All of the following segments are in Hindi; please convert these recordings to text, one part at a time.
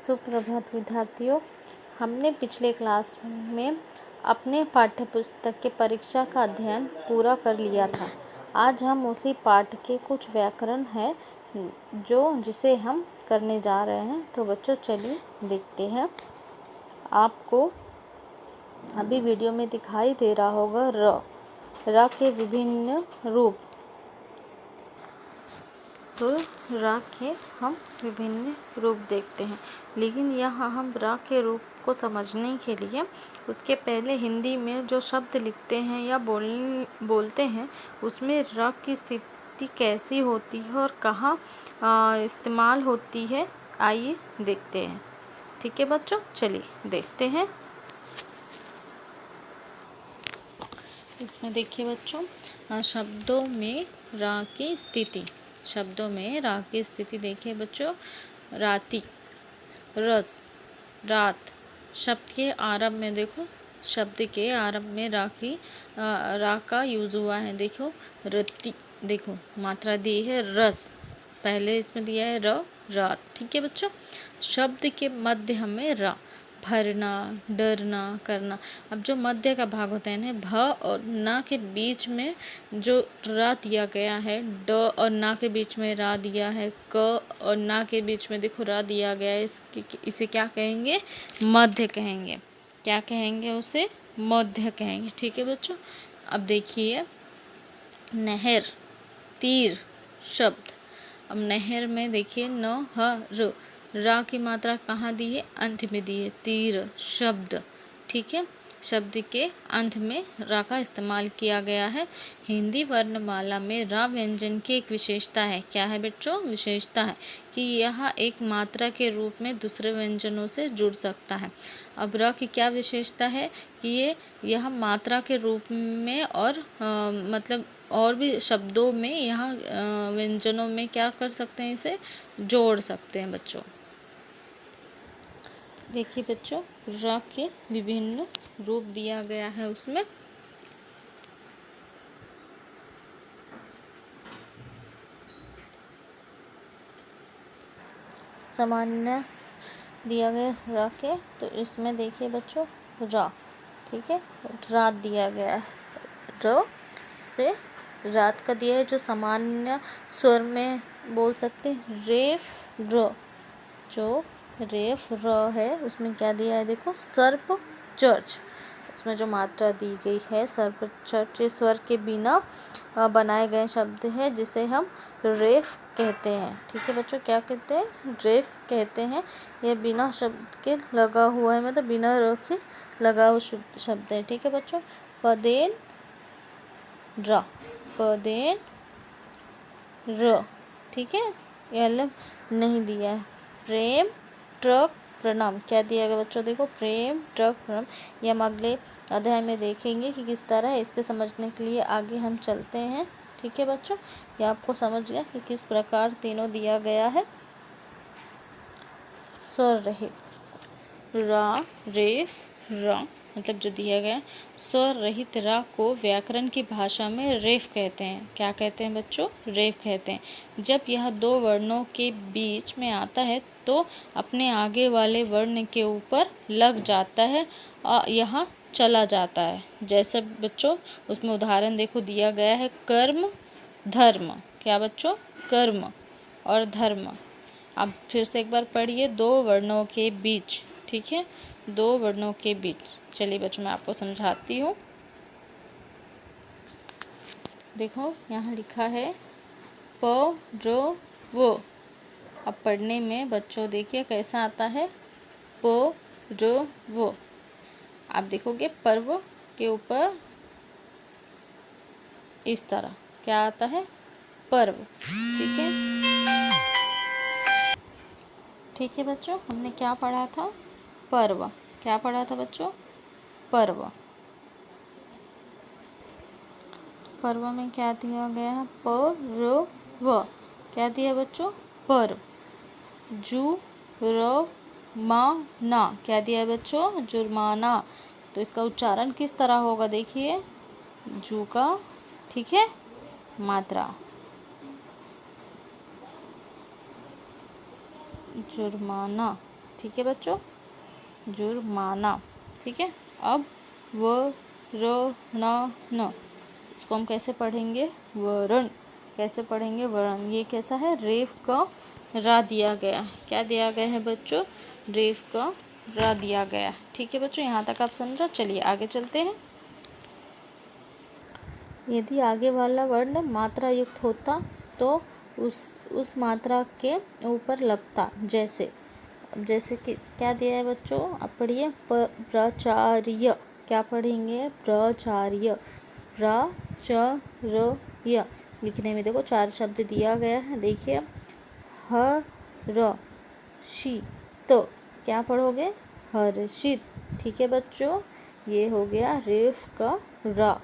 सुप्रभात विद्यार्थियों। हमने पिछले क्लास में अपने पाठ्य पुस्तक के परीक्षा का अध्ययन पूरा कर लिया था। आज हम उसी पाठ के कुछ व्याकरण है जिसे हम करने जा रहे हैं। तो बच्चों चलिए देखते हैं। आपको अभी वीडियो में दिखाई दे रहा होगा र के विभिन्न रूप। तो रा के हम विभिन्न रूप देखते हैं, लेकिन यहाँ हम रा के रूप को समझने के लिए उसके पहले हिंदी में जो शब्द लिखते हैं या बोलते हैं उसमें रा की स्थिति कैसी होती है और कहाँ इस्तेमाल होती है, आइए देखते हैं। ठीक है बच्चों, चलिए देखते हैं। इसमें देखिए बच्चों, शब्दों में रा की स्थिति। शब्दों में रा की स्थिति देखिए बच्चों। राती, रस, रात। शब्द के आरंभ में देखो, शब्द के आरंभ में रा का यूज हुआ है। देखो रति, देखो मात्रा दी है रस, पहले इसमें दिया है रात। ठीक है बच्चों। शब्द के मध्य हमें रा, भरना, डरना, करना। अब जो मध्य का भाग होता है ना, भ और न के बीच में जो रा दिया गया है, ड और न के बीच में रा दिया है, क और न के बीच में देखो रा दिया गया है, इसे क्या कहेंगे? मध्य कहेंगे। क्या कहेंगे? उसे मध्य कहेंगे। ठीक है बच्चों। अब देखिए नहर, तीर शब्द। अब नहर में देखिए न ह र, रा की मात्रा कहाँ दी है? अंत में दी है। तीर शब्द। ठीक है, शब्द के अंत में रा का इस्तेमाल किया गया है। हिंदी वर्णमाला में रा व्यंजन की एक विशेषता है। क्या है बच्चों? विशेषता है कि यह एक मात्रा के रूप में दूसरे व्यंजनों से जुड़ सकता है। अब रा की क्या विशेषता है कि यह मात्रा के रूप में और मतलब और भी शब्दों में, यहाँ व्यंजनों में क्या कर सकते हैं? इसे जोड़ सकते हैं बच्चों। देखिए बच्चों, रा के विभिन्न रूप दिया गया है उसमें। सामान्य दिया गया रा के, तो इसमें देखिए बच्चों रा, ठीक है, रात दिया गया है। र से रात का दिया है, जो सामान्य स्वर में बोल सकते हैं। रेफ र, जो रेफ र है उसमें क्या दिया है? देखो सर्प चर्च, उसमें जो मात्रा दी गई है सर्प चर्च, स्वर के बिना बनाए गए शब्द है जिसे हम रेफ कहते हैं। ठीक है बच्चों, क्या कहते हैं? रेफ कहते हैं। यह बिना शब्द के लगा हुआ है, मतलब बिना र के लगा हुआ शब्द है। ठीक है बच्चों। पदेन र, पदेन र, ठीक है, यह नहीं दिया है। प्रेम ट्रक प्रणाम, क्या दिया गया बच्चों? देखो प्रेम ट्रक प्रणाम। ये हम अगले अध्याय में देखेंगे कि किस तरह है। इसके समझने के लिए आगे हम चलते हैं। ठीक है बच्चों, ये आपको समझ गया कि किस प्रकार तीनों दिया गया है। स्वर रहित रा, रेफ, रा, मतलब जो दिया गया स्वर रहित रा को व्याकरण की भाषा में रेफ कहते हैं। क्या कहते हैं बच्चों? रेफ कहते हैं। जब यह दो वर्णों के बीच में आता है तो अपने आगे वाले वर्ण के ऊपर लग जाता है और यहाँ चला जाता है। जैसे बच्चों उसमें उदाहरण देखो दिया गया है, कर्म धर्म। क्या बच्चों? कर्म और धर्म। अब फिर से एक बार पढ़िए, दो वर्णों के बीच। ठीक है, दो वर्णों के बीच। चलिए बच्चों मैं आपको समझाती हूँ। देखो यहाँ लिखा है प र वो। अब पढ़ने में बच्चों देखिए कैसा आता है, प र वो। आप देखोगे पर्व के ऊपर इस तरह क्या आता है? पर्व। ठीक है, ठीक है बच्चों, हमने क्या पढ़ा था? पर्व। क्या पढ़ा था बच्चों? पर्व। पर्व में क्या दिया गया है? प र व। क्या दिया बच्चों? पर्व। जू र मा ना, क्या दिया है बच्चों? जुर्माना। तो इसका उच्चारण किस तरह होगा? देखिए जू का, ठीक है, मात्रा जुर्माना। ठीक है बच्चों, जुर्माना। ठीक है, अब व र न न, इसको हम कैसे पढ़ेंगे? वरण। कैसे पढ़ेंगे? वरण। ये कैसा है? रेफ का रा दिया गया। क्या दिया गया है बच्चों? रेफ का रा दिया गया। ठीक है बच्चों, यहाँ तक आप समझा। चलिए आगे चलते हैं। यदि आगे वाला वर्ण मात्रा युक्त होता तो उस मात्रा के ऊपर लगता। जैसे कि क्या दिया है बच्चों? आप पढ़िए। प्राचार्य। क्या पढ़ेंगे? प्राचार्य। प्राचार्य। लिखने में देखो 4 शब्द दिया गया है। देखिए, हर्षित। क्या पढ़ोगे? हर्षित। ठीक है बच्चों, ये हो गया रेफ का रा।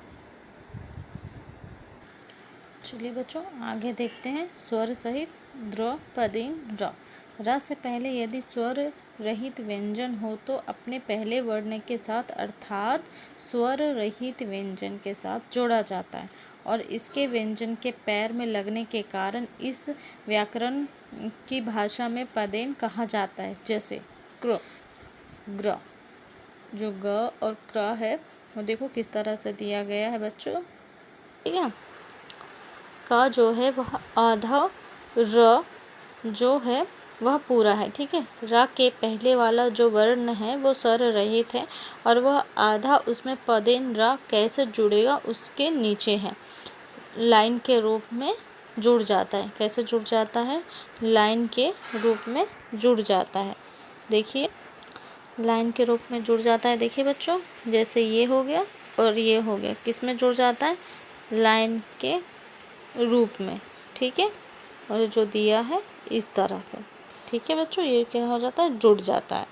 चलिए बच्चों आगे देखते हैं। स्वर सहित द्रौपदीन र। र से पहले यदि स्वर रहित व्यंजन हो तो अपने पहले वर्ण के साथ अर्थात स्वर रहित व्यंजन के साथ जोड़ा जाता है और इसके व्यंजन के पैर में लगने के कारण इस व्याकरण की भाषा में पदेन कहा जाता है। जैसे क्र, ग्र। जो ग और क्र है वो देखो किस तरह से दिया गया है बच्चों। ठीक है, का जो है वह आधा, र जो है वह पूरा है। ठीक है, र के पहले वाला जो वर्ण है वो स्वर रहित है और वह आधा उसमें पदेन र कैसे जुड़ेगा उसके नीचे है, लाइन के रूप में जुड़ जाता है। कैसे जुड़ जाता है? लाइन के रूप में जुड़ जाता है। देखिए, लाइन के रूप में जुड़ जाता है। देखिए बच्चों, जैसे ये हो गया और ये हो गया, किस में जुड़ जाता है? लाइन के रूप में। ठीक है, और जो दिया है इस तरह से। ठीक है बच्चों, ये क्या हो जाता है? जुड़ जाता है।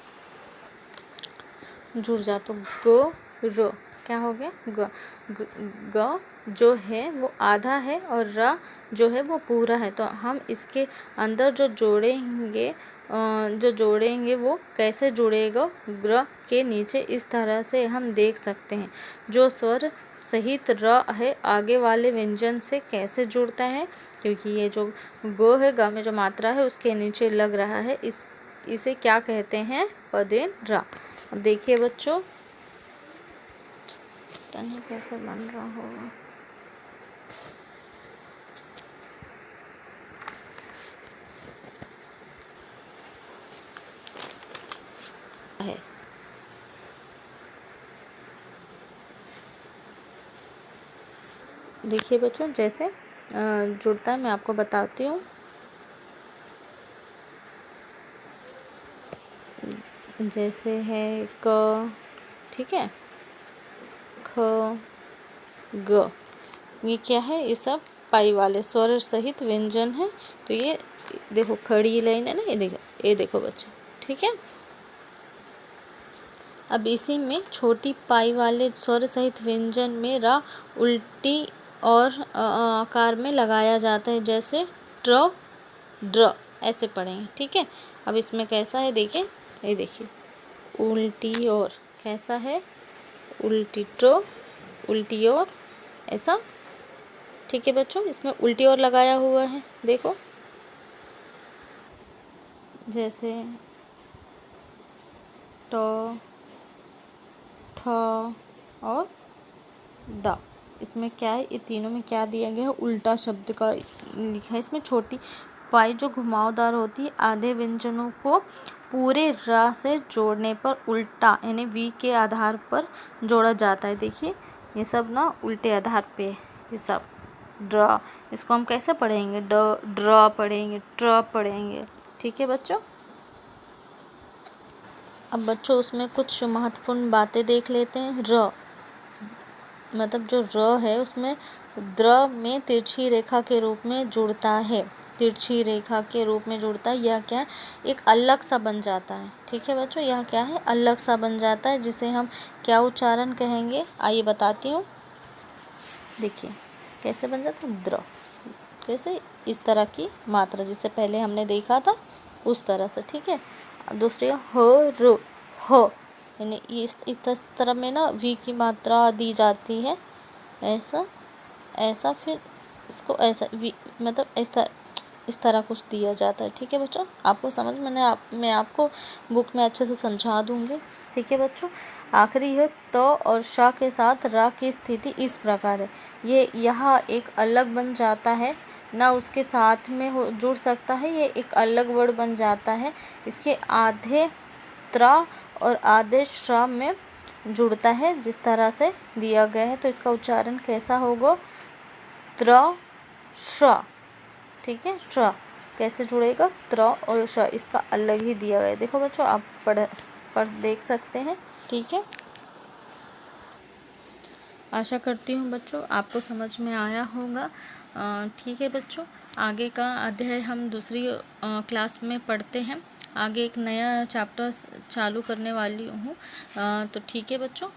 जुड़ जा तो ग रो क्या हो गया? ग जो है वो आधा है और रा जो है वो पूरा है। तो हम इसके अंदर जो जोड़ेंगे वो कैसे जुड़ेगा? ग्र के नीचे इस तरह से हम देख सकते हैं। जो स्वर सहित र है आगे वाले व्यंजन से कैसे जुड़ता है? क्योंकि ये जो ग है, ग में जो मात्रा है उसके नीचे लग रहा है। इसे क्या कहते हैं? पदेन रा। अब देखिए बच्चों, पता नहीं कैसे बन रहा होगा। है देखिए बच्चों, जैसे जुड़ता है मैं आपको बताती हूँ। जैसे है क, ठीक है, ख, ग। ये क्या है? ये सब पाई वाले स्वर सहित व्यंजन है। तो ये देखो खड़ी लाइन है ना, ये देखो बच्चों। ठीक है, अब इसी में छोटी पाई वाले स्वर सहित व्यंजन में रा उल्टी और आकार में लगाया जाता है। जैसे ट्र, ड्र, ऐसे पढ़ेंगे। ठीक है, अब इसमें कैसा है? देखिए, ये देखिए, उल्टी और कैसा है? उल्टी ट्र, उल्टी और ऐसा। ठीक है बच्चों, इसमें उल्टी और लगाया हुआ है। देखो, जैसे ट, ठ और ड। इसमें क्या है? ये तीनों में क्या दिया गया है? उल्टा शब्द का लिखा है। इसमें छोटी पाई जो घुमावदार होती है, आधे व्यंजनों को पूरे रा से जोड़ने पर उल्टा यानी वी के आधार पर जोड़ा जाता है। देखिए, ये सब ना उल्टे आधार पे है। ये सब ड्रा, इसको हम कैसे पढ़ेंगे? ड्रा पढ़ेंगे, ट्र पढ़ेंगे। ठीक है बच्चों, अब बच्चों उसमें कुछ महत्वपूर्ण बातें देख लेते हैं। र मतलब जो र है उसमें द्र में तिरछी रेखा के रूप में जुड़ता है। तिरछी रेखा के रूप में जुड़ता है। यह क्या है? एक अलग सा बन जाता है। ठीक है बच्चों, यह क्या है? अलग सा बन जाता है, जिसे हम क्या उच्चारण कहेंगे? आइए बताती हूँ। देखिए कैसे बन जाता है? द्र। कैसे? इस तरह की मात्रा जिसे पहले हमने देखा था उस तरह से। ठीक है, अब दूसरी ह रो, ह यानी इस तरह में ना वी की मात्रा दी जाती है। ऐसा ऐसा, फिर इसको ऐसा वी मतलब ऐसा इस तरह कुछ दिया जाता है। ठीक है बच्चों, आपको समझ मैं आपको बुक में अच्छे से समझा दूँगी। ठीक है बच्चों, आखिरी है तो और श के साथ र की स्थिति इस प्रकार है। ये यहाँ एक अलग बन जाता है, ना उसके साथ में जुड़ सकता है, ये एक अलग वर्ड बन जाता है। इसके आधे त्र और आधे श्र में जुड़ता है, जिस तरह से दिया गया है। तो इसका उच्चारण कैसा होगा? त्र श्र। ठीक है, श्र कैसे जुड़ेगा? त्र और श्र, इसका अलग ही दिया गया है। देखो बच्चों, आप पढ़ देख सकते हैं। ठीक है, आशा करती हूँ बच्चों आपको समझ में आया होगा। ठीक है बच्चों, आगे का अध्याय हम दूसरी क्लास में पढ़ते हैं। आगे एक नया चैप्टर चालू करने वाली हूँ। तो ठीक है बच्चों,